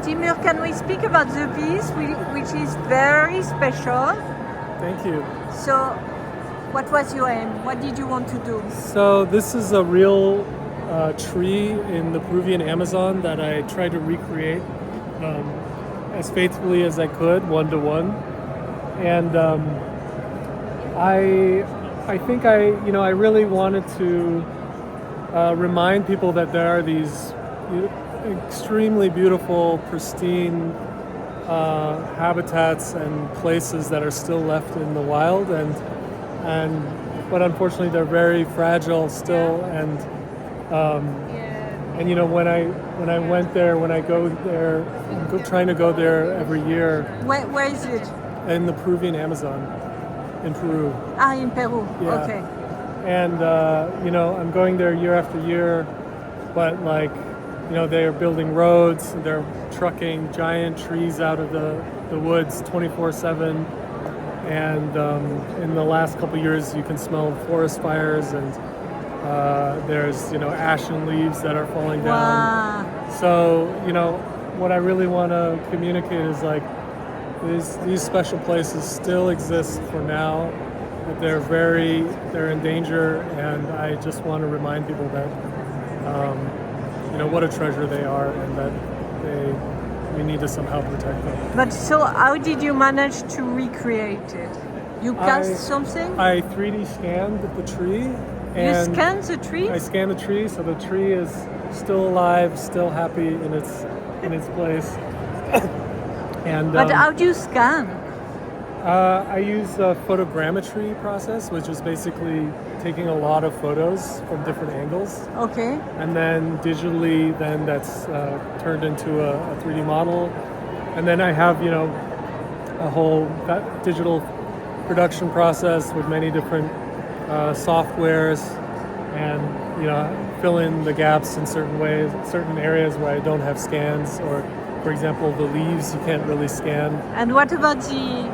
Timur, can we speak about the piece, which is very special? Thank you. So, what was your aim? What did you want to do? So this is a real tree in the Peruvian Amazon that I tried to recreate as faithfully as I could, one to one. And I think I really wanted to remind people that there are these extremely beautiful, pristine habitats and places that are still left in the wild, but unfortunately they're very fragile still. And when I went there, when I go there, I'm trying to go there every year. Where is it? In the Peruvian Amazon, in Peru. Ah, in Peru. Yeah. Okay. And I'm going there year after year, but they're building roads, they're trucking giant trees out of the woods 24/7. And in the last couple of years, you can smell forest fires, and there's ashen leaves that are falling down. Wow. So what I really want to communicate is these special places still exist for now, but they're in danger, and I just want to remind people that what a treasure they are, and that we need to somehow protect them. But so how did you manage to recreate it? You cast something? I 3D scanned the tree. You scanned the tree? I scanned the tree, so the tree is still alive, still happy in its place. But how do you scan? I use a photogrammetry process, which is basically taking a lot of photos from different angles. Okay. And then digitally, that's turned into a 3D model. And then I have, a whole digital production process with many different softwares, and, fill in the gaps in certain ways, certain areas where I don't have scans, or, for example, the leaves you can't really scan. And what about the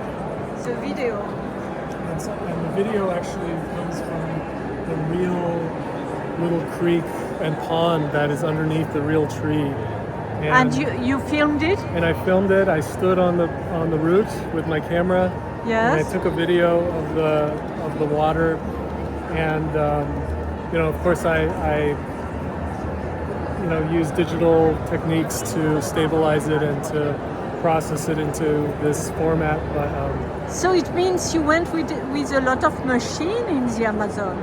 video? And the video actually comes from the real little creek and pond that is underneath the real tree. And you filmed it? And I filmed it. I stood on the root with my camera. Yes. And I took a video of the water, and of course I use digital techniques to stabilize it and to process it into this format. But so it means you went with a lot of machine in the Amazon?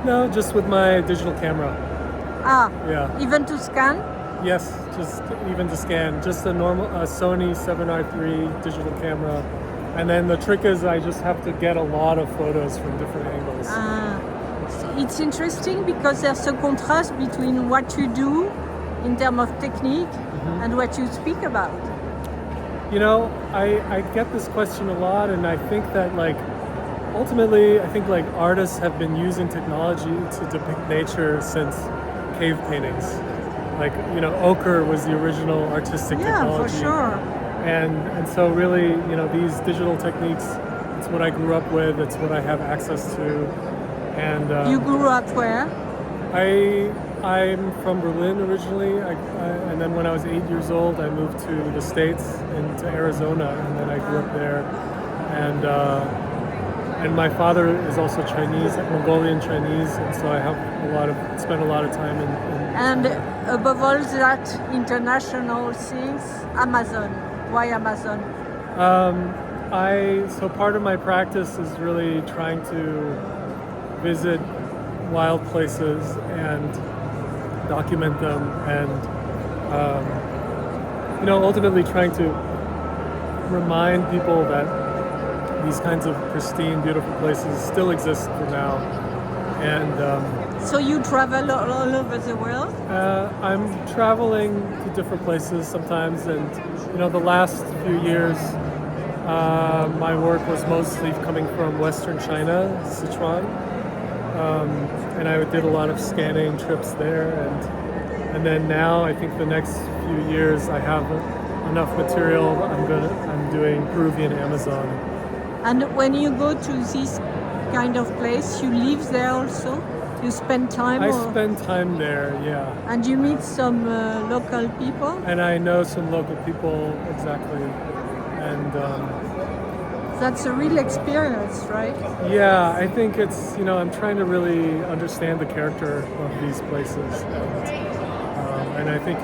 No, just with my digital camera. Ah. Yeah. Even to scan? Yes, just even to scan. Just a normal Sony 7R3 digital camera. And then the trick is I just have to get a lot of photos from different angles. It's interesting because there's a contrast between what you do in terms of technique and what you speak about. I get this question a lot, and I think that ultimately, I think artists have been using technology to depict nature since cave paintings. Ochre was the original artistic technology. Yeah, for sure. And so really, these digital techniques, it's what I grew up with, it's what I have access to. And you grew up where? I'm from Berlin originally, and then when I was 8 years old, I moved to the States, into Arizona, and then I grew up there. And my father is also Chinese, Mongolian Chinese, and so I have spent a lot of time in And above all that international things, Amazon. Why Amazon? So part of my practice is really trying to visit wild places and document them, and ultimately trying to remind people that these kinds of pristine, beautiful places still exist for now. And so you travel all over the world? I'm traveling to different places sometimes, and the last few years my work was mostly coming from Western China, Si-Qin, and I did a lot of scanning trips there, and then now I think the next few years I have enough material. I'm doing Peruvian Amazon. And when you go to this kind of place, you live there also? You spend time? I or- spend time there, yeah. And you meet some local people? And I know some local people, exactly. And That's a real experience, right? yeah, I think it's, I'm trying to really understand the character of these places. And I think,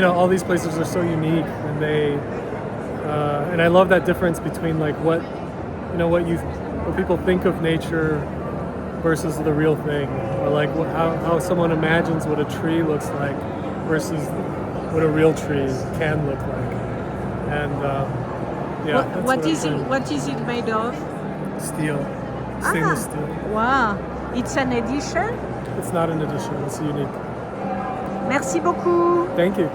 all these places are so unique, and and I love that difference between like what people think of nature versus the real thing, or like how someone imagines what a tree looks like versus what a real tree can look like. And yeah, that's What I'm is it? trying- What is it made of? Steel, stainless steel. Wow! It's an edition. It's not an edition. It's unique. Merci beaucoup. Thank you.